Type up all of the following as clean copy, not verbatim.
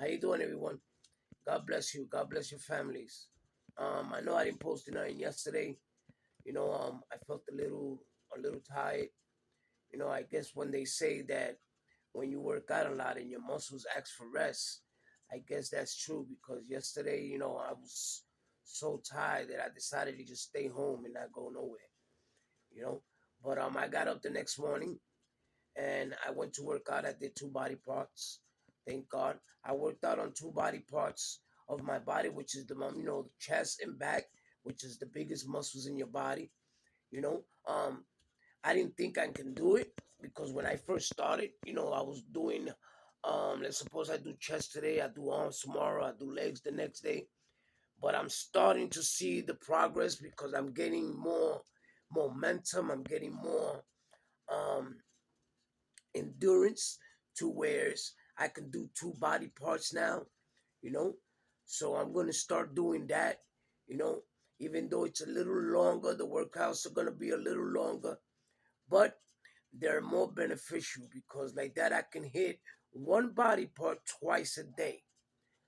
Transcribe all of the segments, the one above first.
How you doing, everyone? God bless you. God bless your families. I know I didn't post anything yesterday. I felt a little tired. I guess when they say that when you work out a lot and your muscles ask for rest, I guess that's true because yesterday, I was so tired that I decided to just stay home and not go nowhere. You know, but I got up the next morning and I went to work out. I did two body parts. Thank God. I worked out on two body parts of my body, which is the chest and back, which is the biggest muscles in your body. You know, um, I didn't think I can do it because when I first started, I was doing, let's suppose I do chest today, I do arms tomorrow, I do legs the next day. But I'm starting to see the progress because I'm getting more momentum. I'm getting more um, endurance to where I can do two body parts now, you know. So I'm gonna start doing that, you know. Even though it's a little longer, the workouts are gonna be a little longer, but they're more beneficial because like that I can hit one body part twice a day.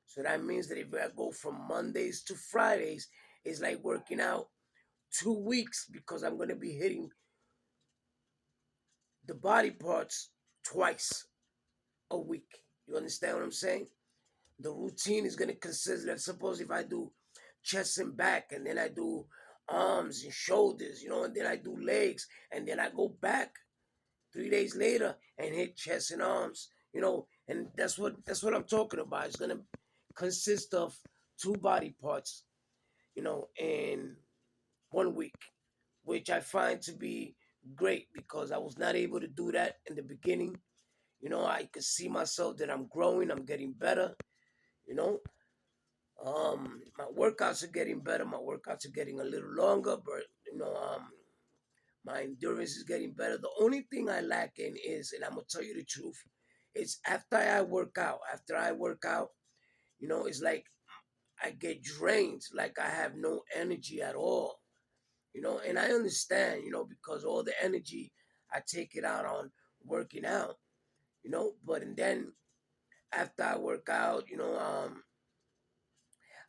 So that means that if I go from Mondays to Fridays, it's like working out 2 weeks because I'm gonna be hitting the body parts twice a week. You understand what I'm saying? The routine is gonna consist. Let's suppose if I do chest and back, and then I do arms and shoulders, and then I do legs, and then I go back 3 days later and hit chest and arms, and that's what I'm talking about. It's gonna consist of two body parts, in 1 week, which I find to be great because I was not able to do that in the beginning. I could see myself that I'm growing, I'm getting better, you know. My workouts are getting better. My workouts are getting a little longer, but my endurance is getting better. The only thing I lack in is, and I'm gonna tell you the truth, it's after I work out. After I work out, it's like I get drained, like I have no energy at all. And I understand, because all the energy I take it out on working out, But and then after I work out,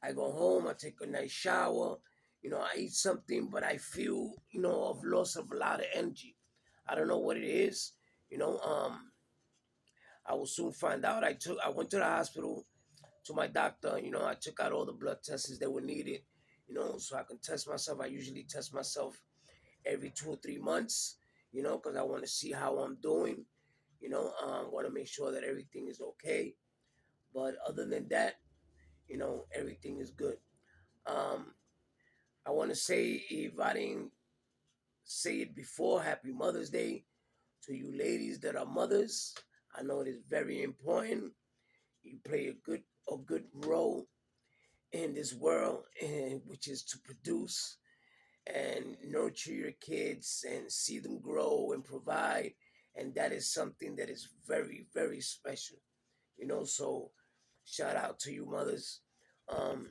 I go home, I take a nice shower, I eat something, but I feel, of loss of a lot of energy. I don't know what it is, you know. I will soon find out. I went to the hospital to my doctor, I took out all the blood tests that were needed, so I can test myself. I usually test myself every 2 or 3 months, because I want to see how I'm doing, want to make sure that everything is okay. But other than that, everything is good. Um, I want to say, if I didn't say it before, Happy Mother's Day to you ladies that are mothers. I know it is very important. You play a good role in this world, and which is to produce and nurture your kids and see them grow and provide. And that is something that is very, very special. So shout out to you mothers. Um,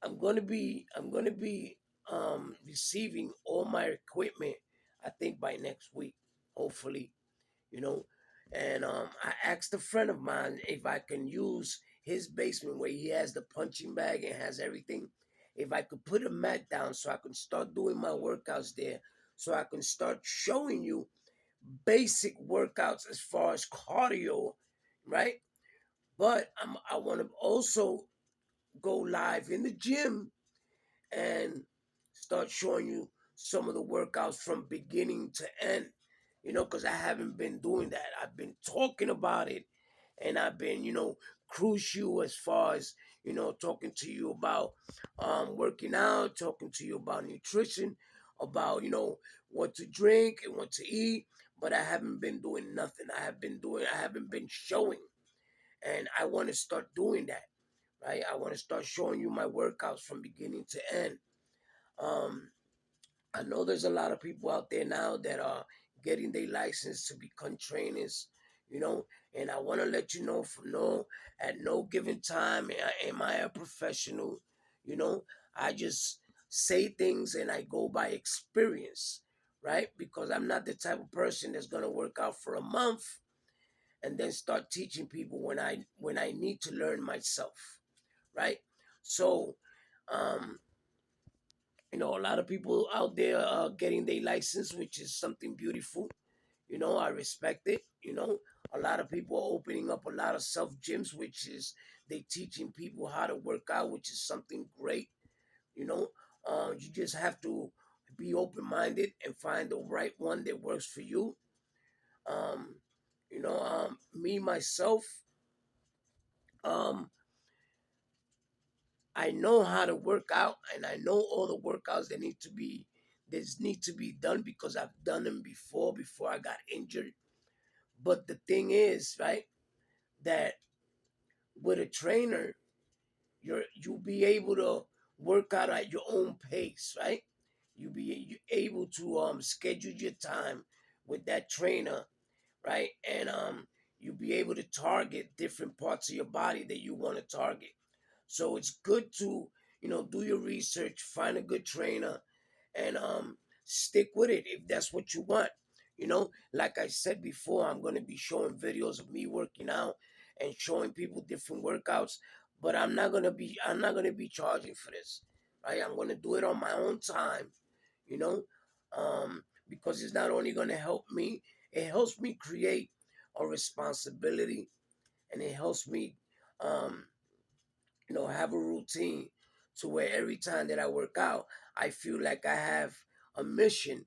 I'm gonna be receiving all my equipment. I think by next week, hopefully. You know. And I asked a friend of mine if I can use his basement where he has the punching bag and has everything. If I could put a mat down so I can start doing my workouts there, so I can start showing you basic workouts as far as cardio, right? But I want to also go live in the gym and start showing you some of the workouts from beginning to end. Because I haven't been doing that. I've been talking about it, and I've been, crucial as far as, talking to you about working out, talking to you about nutrition, about, what to drink and what to eat. But I haven't been doing nothing. I haven't been showing. And I want to start doing that, right? I want to start showing you my workouts from beginning to end. Um, I know there's a lot of people out there now that are getting their license to become trainers, and I want to let you know at no given time am I a professional, you know. I just say things and I go by experience, right? Because I'm not the type of person that's gonna work out for a month and then start teaching people when I need to learn myself, right? So, um, a lot of people out there are getting their license, which is something beautiful. I respect it. A lot of people are opening up a lot of self gyms, which is they teaching people how to work out, which is something great. You know, you just have to be open minded and find the right one that works for you. Um, me myself, um, I know how to work out, and I know all the workouts that need to be done because I've done them before I got injured. But the thing is, right, that with a trainer, you'll be able to work out at your own pace, right? You able to schedule your time with that trainer, right? And you'll be able to target different parts of your body that you want to target. So it's good to do your research, find a good trainer, and stick with it if that's what you want. Like I said before, I'm going to be showing videos of me working out and showing people different workouts, but I'm not going to be charging for this, right? I'm going to do it on my own time, you know because it's not only going to help me, it helps me create a responsibility, and it helps me um have a routine to where every time that I work out, I feel like I have a mission,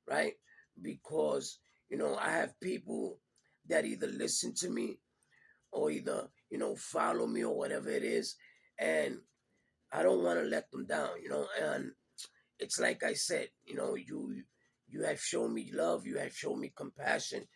right? Because, I have people that either listen to me or either, follow me or whatever it is. And I don't want to let them down, and it's like I said, you have shown me love, you have shown me compassion,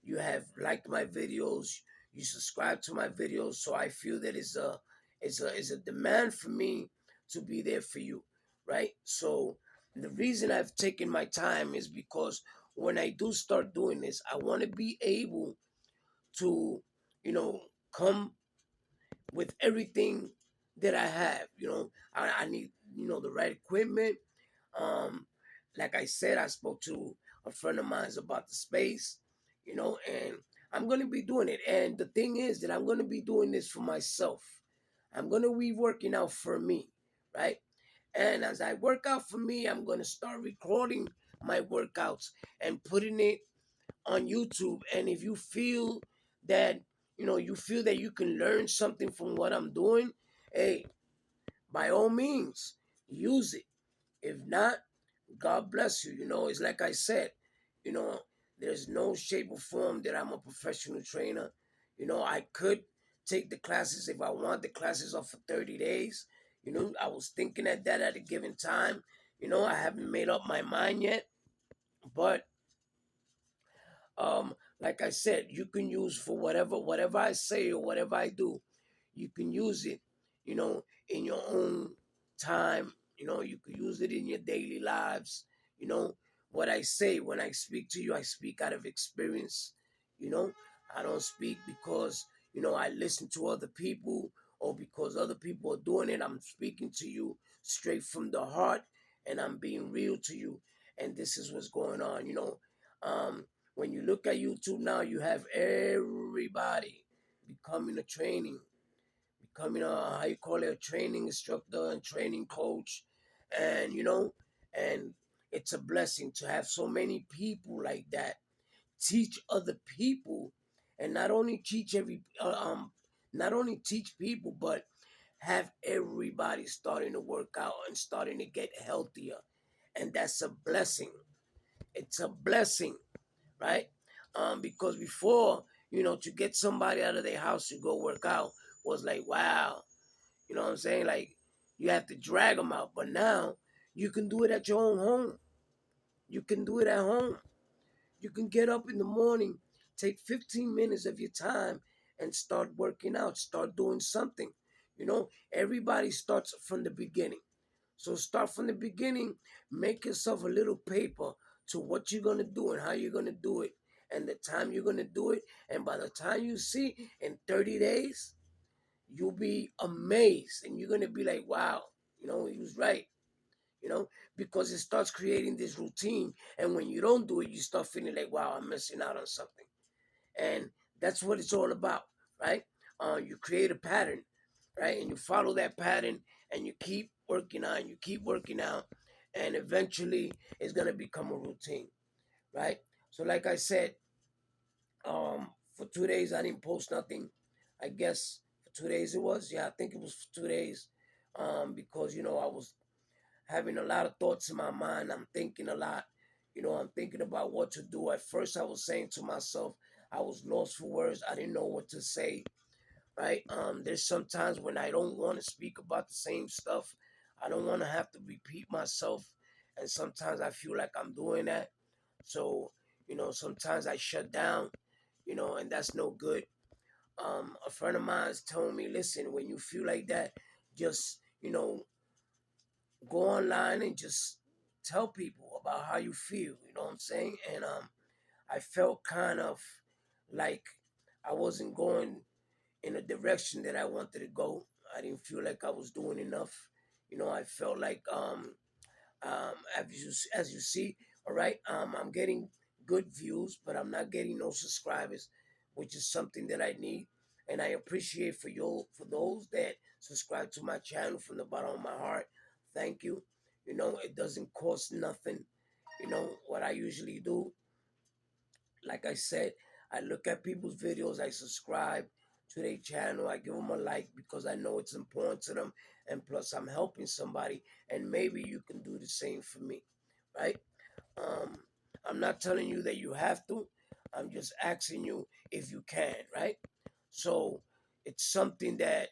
you have liked my videos, you subscribe to my videos, so I feel that it's a demand for me to be there for you, right? So the reason I've taken my time is because when I do start doing this, I want to be able to, you know, come with everything that I have. I need the right equipment. Um, like I said, I spoke to a friend of mine about the space, and I'm gonna be doing it. And the thing is that I'm gonna be doing this for myself. I'm gonna be working out for me, right? And as I work out for me, I'm gonna start recording my workouts and putting it on YouTube. And if you feel that you can learn something from what I'm doing, hey, by all means, use it. If not, God bless you. It's like I said, you know, there's no shape or form that I'm a professional trainer. I could take the classes if I want. The classes are for 30 days. I was thinking at that at a given time. I haven't made up my mind yet, but like I said, you can use for whatever I say or whatever I do, you can use it, in your own time. You can use it in your daily lives. You know, what I say when I speak to you, I speak out of experience. You know, I don't speak because, I listen to other people or because other people are doing it. I'm speaking to you straight from the heart, and I'm being real to you. And this is what's going on. When you look at YouTube now, you have everybody becoming a training becoming a how you call it, a training instructor and training coach, and and it's a blessing to have so many people like that teach other people, and not only teach people, but have everybody starting to work out and starting to get healthier, and that's a blessing. It's a blessing, right? Because before, to get somebody out of their house to go work out was like, wow, you know what I'm saying? Like, you have to drag them out. But now you can do it at your own home. You can do it at home. You can get up in the morning, take 15 minutes of your time, and start working out, start doing something. Everybody starts from the beginning. So start from the beginning, make yourself a little paper to what you're going to do and how you're going to do it and the time you're going to do it. And by the time you see in 30 days, you'll be amazed and you're going to be like, wow, he was right, you know, because it starts creating this routine. And when you don't do it, you start feeling like, wow, I'm missing out on something. And That's what it's all about, right? You create a pattern, right? And you follow that pattern and you keep working on, you keep working out, and eventually it's gonna become a routine, right? So like I said, for 2 days I didn't post nothing. I guess for 2 days it was. Yeah, I think it was for 2 days. Because I was having a lot of thoughts in my mind. I'm thinking a lot. I'm thinking about what to do. At first I was saying to myself, I was lost for words. I didn't know what to say. Right? There's sometimes when I don't want to speak about the same stuff. I don't want to have to repeat myself. And sometimes I feel like I'm doing that. So, sometimes I shut down, and that's no good. A friend of mine's told me, listen, when you feel like that, just, go online and just tell people about how you feel. You know what I'm saying? And I felt kind of like I wasn't going in a direction that I wanted to go. I didn't feel like I was doing enough. I felt like as you see, all right, I'm getting good views, but I'm not getting no subscribers, which is something that I need, and I appreciate for those that subscribe to my channel from the bottom of my heart. Thank you. It doesn't cost nothing. What I usually do, like I said, I look at people's videos, I subscribe to their channel, I give them a like because I know it's important to them, and plus I'm helping somebody, and maybe you can do the same for me, right? Um, I'm not telling you that you have to. I'm just asking you if you can, right? So it's something that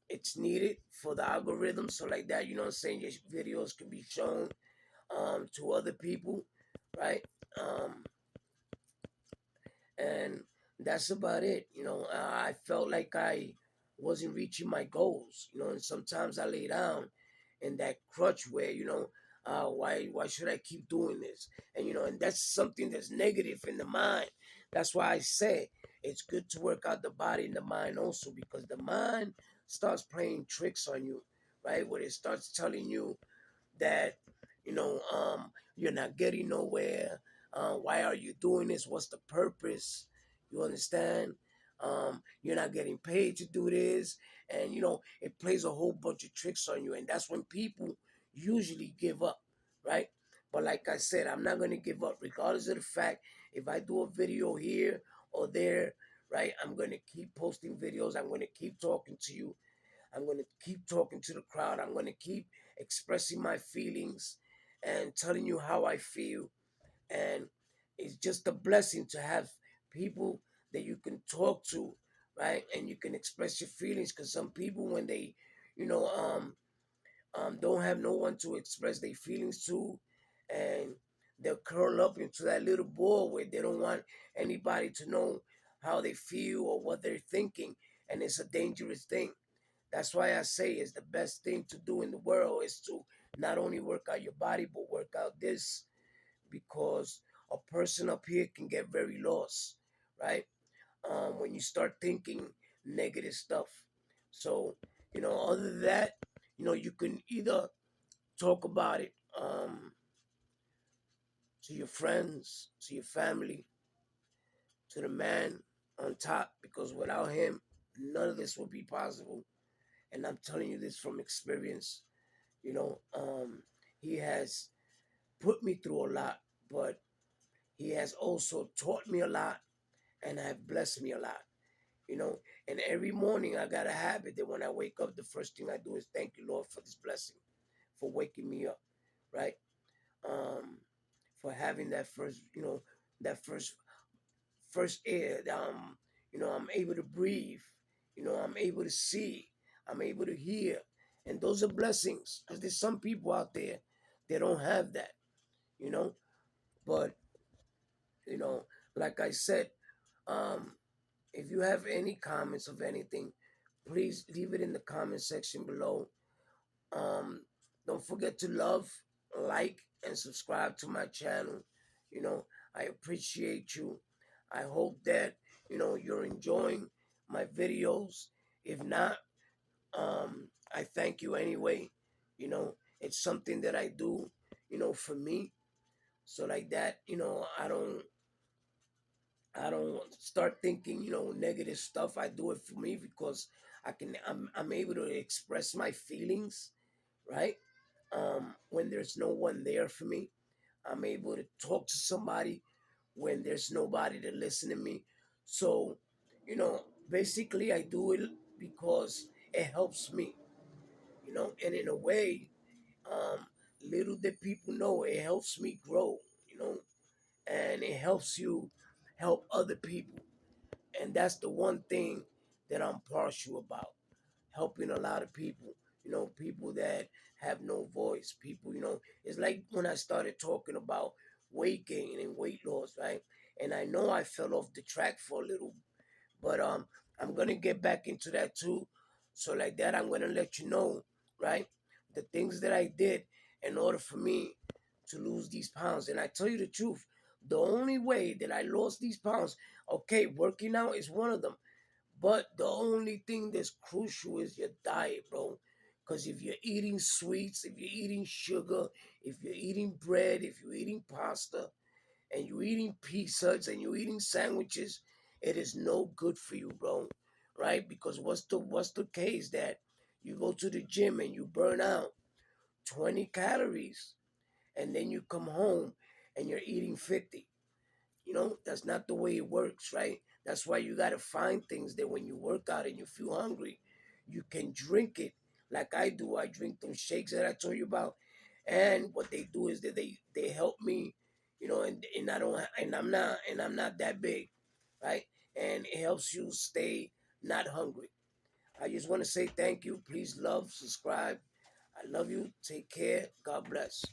it's needed for the algorithm. So like that, you know what I'm saying? Your videos can be shown to other people, right? Um, and that's about it. I felt like I wasn't reaching my goals. And sometimes I lay down in that crutch where why should I keep doing this? And that's something that's negative in the mind. That's why I say it's good to work out the body and the mind also, because the mind starts playing tricks on you, right? Where it starts telling you that you're not getting nowhere. Why are you doing this? What's the purpose? You understand? You're not getting paid to do this, and it plays a whole bunch of tricks on you, and that's when people usually give up, right? But like I said, I'm not gonna give up, regardless of the fact if I do a video here or there, right? I'm gonna keep posting videos. I'm gonna keep talking to you. I'm going to keep talking to the crowd. I'm going to keep expressing my feelings and telling you how I feel. And it's just a blessing to have people that you can talk to, right? And you can express your feelings, because some people, when they, you know, don't have no one to express their feelings to, and they'll curl up into that little ball where they don't want anybody to know how they feel or what they're thinking. And it's a dangerous thing. That's why I say it's the best thing to do in the world is to not only work out your body, but work out this, because a person up here can get very lost, right? When you start thinking negative stuff. So, other than that, you can either talk about it to your friends, to your family, to the man on top, because without him, none of this would be possible. And I'm telling you this from experience. You know, he has put me through a lot, but he has also taught me a lot and have blessed me a lot. You know, and every morning I got a habit that when I wake up, the first thing I do is thank you, Lord, for this blessing, for waking me up, right? Um, for having that first, that first air. I'm able to breathe. I'm able to see. I'm able to hear, and those are blessings. Because there's some people out there they don't have that. You know, but you know, like I said, um, if you have any comments of anything, please leave it in the comment section below. Um, don't forget to love, like, and subscribe to my channel. You know, I appreciate you. I hope that you're enjoying my videos. If not, I thank you anyway. It's something that I do, for me. So like that, I don't I don't start thinking, negative stuff. I do it for me because I'm able to express my feelings, right? When there's no one there for me, I'm able to talk to somebody when there's nobody to listen to me. So, basically I do it because it helps me, and in a way, um, little did people know it helps me grow, and it helps you help other people. And that's the one thing that I'm partial about, helping a lot of people, people that have no voice. People, it's like when I started talking about weight gain and weight loss, right? And I know I fell off the track for a little, but I'm gonna get back into that too. So like that, I'm gonna let you know, right? The things that I did in order for me to lose these pounds. And I tell you the truth, the only way that I lost these pounds, okay, working out is one of them. But the only thing that's crucial is your diet, bro. Because if you're eating sweets, if you're eating sugar, if you're eating bread, if you're eating pasta, and you're eating pizzas and you're eating sandwiches, it is no good for you, bro. Right? Because what's the case that you go to the gym and you burn out 20 calories and then you come home and you're eating 50. That's not the way it works, right? That's why you got to find things that when you work out and you feel hungry, you can drink it like I do. I drink those shakes that I told you about. And what they do is that they help me, and I don't and I'm not that big, right? And it helps you stay not hungry. I just want to say thank you. Please love, subscribe. I love you. Take care. God bless.